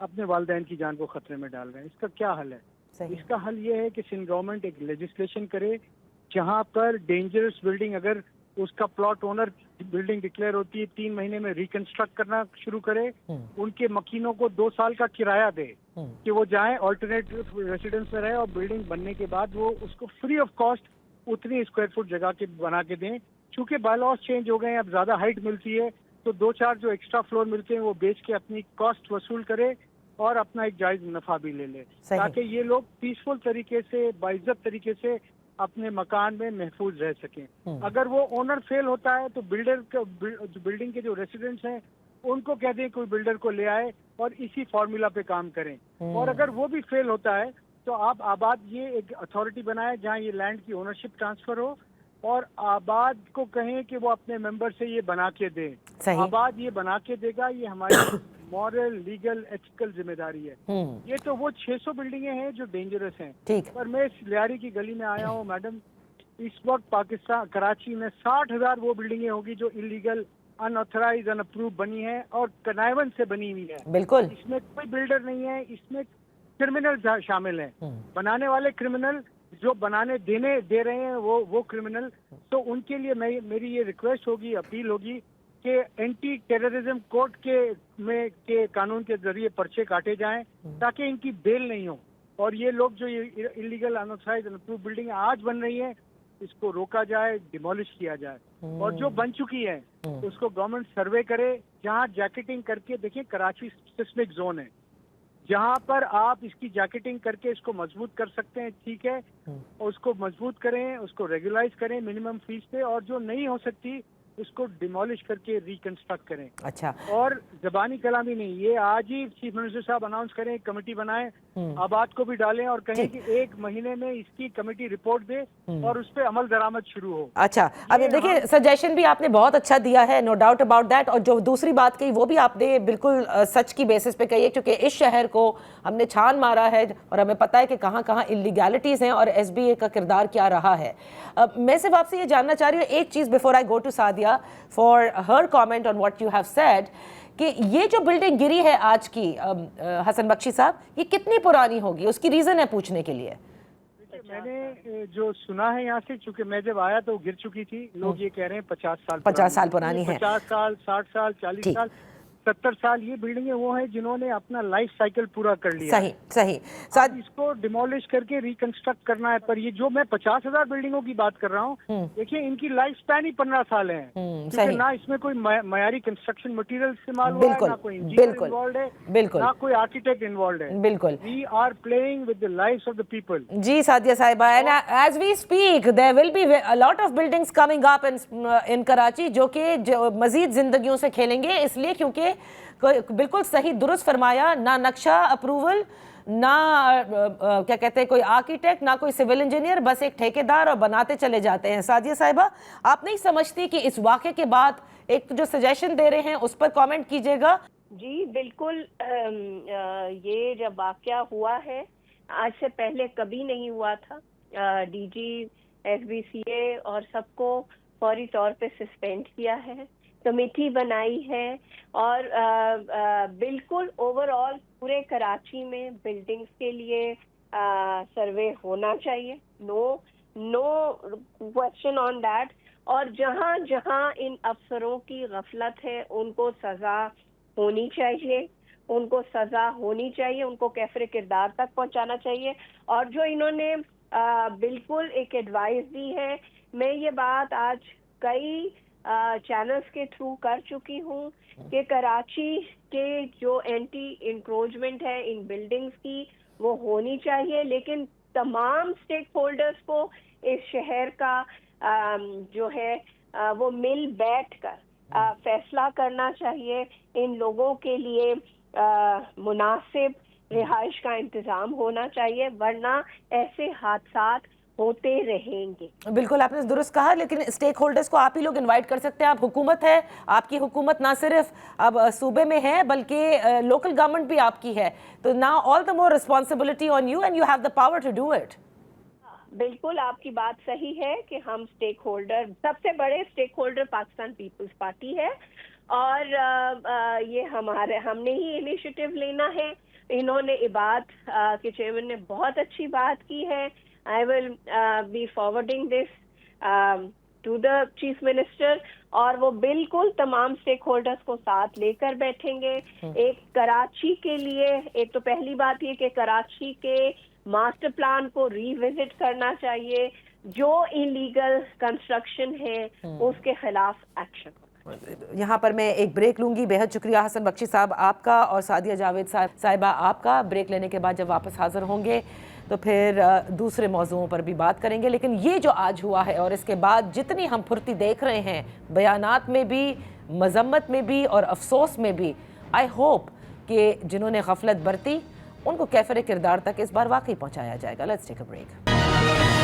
اپنے والدین کی جان کو خطرے میں ڈال رہے ہیں. اس کا کیا حل ہے؟ اس کا حل یہ ہے کہ سندھ گورنمنٹ ایک لیجسلیشن کرے جہاں پر ڈینجرس بلڈنگ اگر اس کا پلاٹ اونر بلڈنگ ڈکلیئر ہوتی ہے 3 مہینے میں ریکنسٹرکٹ کرنا شروع کرے, ان کے مکینوں کو 2 سال کا کرایہ دے کہ وہ جائیں آلٹرنیٹو ریزیڈنس میں رہے, اور بلڈنگ بننے کے بعد وہ اس کو فری آف کاسٹ اتنی اسکوائر فٹ جگہ کے بنا کے دیں. چونکہ بائی لاس چینج ہو گئے ہیں, اب زیادہ ہائٹ ملتی ہے تو 2-4 جو ایکسٹرا فلور ملتے ہیں وہ بیچ کے اپنی کاسٹ وصول کرے اور اپنا ایک جائز نفع بھی لے لے, تاکہ یہ لوگ پیسفل طریقے سے باعزت طریقے سے اپنے مکان میں محفوظ رہ سکیں. اگر وہ اونر فیل ہوتا ہے تو بلڈنگ کے جو ریسیڈنٹس ہیں ان کو کہہ دیں کوئی بلڈر کو لے آئے اور اسی فارمولا پہ کام کریں. اور اگر وہ بھی فیل ہوتا ہے تو آپ آباد یہ ایک اتھارٹی بنائے جہاں یہ لینڈ کی اونرشپ ٹرانسفر ہو, اور آباد کو کہیں کہ وہ اپنے ممبر سے یہ بنا کے دیں. آباد یہ بنا کے دے گا, یہ ہماری مورل, لیگل, ایتھیکل ذمہ داری ہے. یہ تو وہ 600 بلڈنگیں ہیں جو ڈینجرس ہیں, پر میں اس لیاری کی گلی میں آیا ہوں میڈم, اس وقت پاکستان کراچی میں 60,000 وہ بلڈنگیں ہوگی جو انلیگل, ان آتھرائز, ان اپروو بنی ہیں اور کنائون سے بنی ہوئی ہے. بالکل اس میں کوئی بلڈر نہیں ہے, اس میں کرمنل شامل ہیں, بنانے والے کرمنل, جو بنانے دے رہے ہیں وہ کرمنل. تو ان کے لیے میری یہ ریکویسٹ ہوگی, اپیل ہوگی کہ اینٹی ٹیررزم کوڈ کے قانون کے ذریعے پرچے کاٹے جائیں تاکہ ان کی بیل نہیں ہو, اور یہ لوگ جو یہ انلیگل, انآتھرائزڈ, اناپرووڈ بلڈنگ آج بن رہی ہیں اس کو روکا جائے, ڈیمولش کیا جائے. اور جو بن چکی ہے اس کو گورنمنٹ سروے کرے, جہاں جیکٹنگ کر کے دیکھیں کراچی سسمک زون ہے, جہاں پر آپ اس کی جیکٹنگ کر کے اس کو مضبوط کر سکتے ہیں, ٹھیک ہے, اور اس کو مضبوط کریں, اس کو ریگولائز کریں منیمم فیس پہ, اور جو نہیں ہو سکتی اس کو ڈیمولش کر کے ریکنسٹرکٹ کریں. اچھا, اور زبانی کلامی نہیں, یہ آج ہی چیف منسٹر صاحب اناؤنس کریں, ایک کمیٹی بنائیں, آباد کو بھی ڈالیں اور کہیں کہ 1 مہینے میں اس کی کمیٹی رپورٹ دے اور اس پہ عمل درآمد شروع ہو. اچھا, اب دیکھیں سجیشن بھی آپ نے بہت اچھا دیا ہے, نو ڈاؤٹ اباؤٹ دیٹ, اور جو دوسری بات کہی وہ بھی آپ نے بالکل سچ کی بیسس پہ کہی ہے, کیونکہ اس شہر کو ہم نے چھان مارا ہے اور ہمیں پتہ ہے کہ کہاں کہاں انلیگیلٹیز ہیں اور ایس بی اے کا کردار کیا رہا ہے. میں صرف آپ سے یہ جاننا چاہ رہی ہوں ایک چیز before I go to Sadia for her comment on what you have said, کہ یہ جو بلڈنگ گری ہے آج کی حسن بخشی صاحب, یہ کتنی پرانی ہوگی, اس کی ریزن ہے پوچھنے کے لیے. میں نے جو سنا ہے یہاں سے, چونکہ میں جب آیا تو گر چکی تھی, لوگ یہ کہہ رہے ہیں 50 سال پرانی ہے, 50 سال, 60 سال, 40 سال, 70 سال. یہ بلڈنگیں وہ ہیں جنہوں نے اپنا لائف سائیکل پورا کر لیا. صحیح. اس کو ڈیمولش کر کے ریکنسٹرکٹ کرنا ہے. پر یہ جو میں 50,000 بلڈنگوں کی بات کر رہا ہوں, دیکھیں ان کی لائف سپین ہی 15 سال ہے, کیونکہ نہ اس میں کوئی معیاری کنسٹرکشن مٹیریل استعمال ہوا ہے, نہ کوئی انجینئر انوالوڈ ہے, نہ کوئی آرکیٹیکٹ انوالوڈ ہے. بالکل, we are playing with the lives of the people. جی سعدیہ صاحبہ, and as we speak there will be a lot of buildings coming up in Karachi جو کہ مزید زندگیوں سے کھیلیں گے, اس لیے کیونکہ بالکل صحیح درست فرمایا, نہ نقشہ اپروول, نہ کیا کہتے ہیں کوئی آرکیٹیکٹ, نہ کوئی سول انجینئر, بس ایک ٹھیکیدار اور بناتے چلے جاتے ہیں. سعدیہ صاحبہ, آپ نہیں سمجھتی کہ اس واقعے کے بعد ایک جو سجیشن دے رہے ہیں اس پر کامنٹ کیجیے گا؟ جی بالکل, یہ جب واقعہ ہوا ہے آج سے پہلے کبھی نہیں ہوا تھا. D G, F B C A اور سب کو فوری طور پہ سسپینڈ کیا ہے, کمیٹی بنائی ہے, اور بالکل اوور آل پورے کراچی میں بلڈنگز کے لیے سروے ہونا چاہیے, نو کوشچن آن دیٹ. اور جہاں جہاں ان افسروں کی غفلت ہے ان کو سزا ہونی چاہیے, ان کو سزا ہونی چاہیے, ان کو کیفر کردار تک پہنچانا چاہیے. اور جو انہوں نے بالکل ایک ایڈوائز دی ہے, میں یہ بات آج کئی چینلز کے تھرو کر چکی ہوں کہ کراچی کے جو اینٹی انکروچمنٹ ہے ان بلڈنگز کی وہ ہونی چاہیے, لیکن تمام اسٹیک ہولڈرز کو اس شہر کا جو ہے وہ مل بیٹھ کر فیصلہ کرنا چاہیے. ان لوگوں کے لیے مناسب رہائش کا انتظام ہونا چاہیے, ورنہ ایسے حادثات ہوتے رہیں گے. بالکل آپ نے درست کہا, لیکن اسٹیک ہولڈرز کو آپ ہی لوگ انوائٹ کر سکتے ہیں. آپ حکومت ہے, آپ کی حکومت نہ صرف اب صوبے میں ہے بلکہ لوکل گورنمنٹ بھی آپ کی ہے, تو now all the more responsibility on you and you have the power to do it. بالکل آپ کی بات صحیح ہے کہ ہم اسٹیک ہولڈر, سب سے بڑے اسٹیک ہولڈر پاکستان پیپلز پارٹی ہے, اور یہ ہم نے ہی انیشیٹو لینا ہے. انہوں نے یہ بات کہ چیئرمین نے بہت اچھی بات کی ہے. I will be forwarding this to the chief minister, اور وہ بالکل تمام اسٹیک ہولڈرز کو ساتھ لے کر بیٹھیں گے. ایک کراچی کے لیے ایک تو پہلی بات یہ کہ کراچی کے ماسٹر پلان کو ری وزٹ کرنا چاہیے, جو انلیگل کنسٹرکشن ہے اس کے خلاف ایکشن. یہاں پر میں ایک بریک لوں گی. بہت شکریہ حسن بخشی صاحب آپ کا, اور سعدیہ جاوید صاحبہ آپ کا. بریک لینے کے بعد جب واپس حاضر ہوں گے تو پھر دوسرے موضوعوں پر بھی بات کریں گے. لیکن یہ جو آج ہوا ہے اور اس کے بعد جتنی ہم پھرتی دیکھ رہے ہیں بیانات میں بھی, مذمت میں بھی اور افسوس میں بھی, آئی ہوپ کہ جنہوں نے غفلت برتی ان کو کیفر کردار تک اس بار واقعی پہنچایا جائے گا. Let's take a break.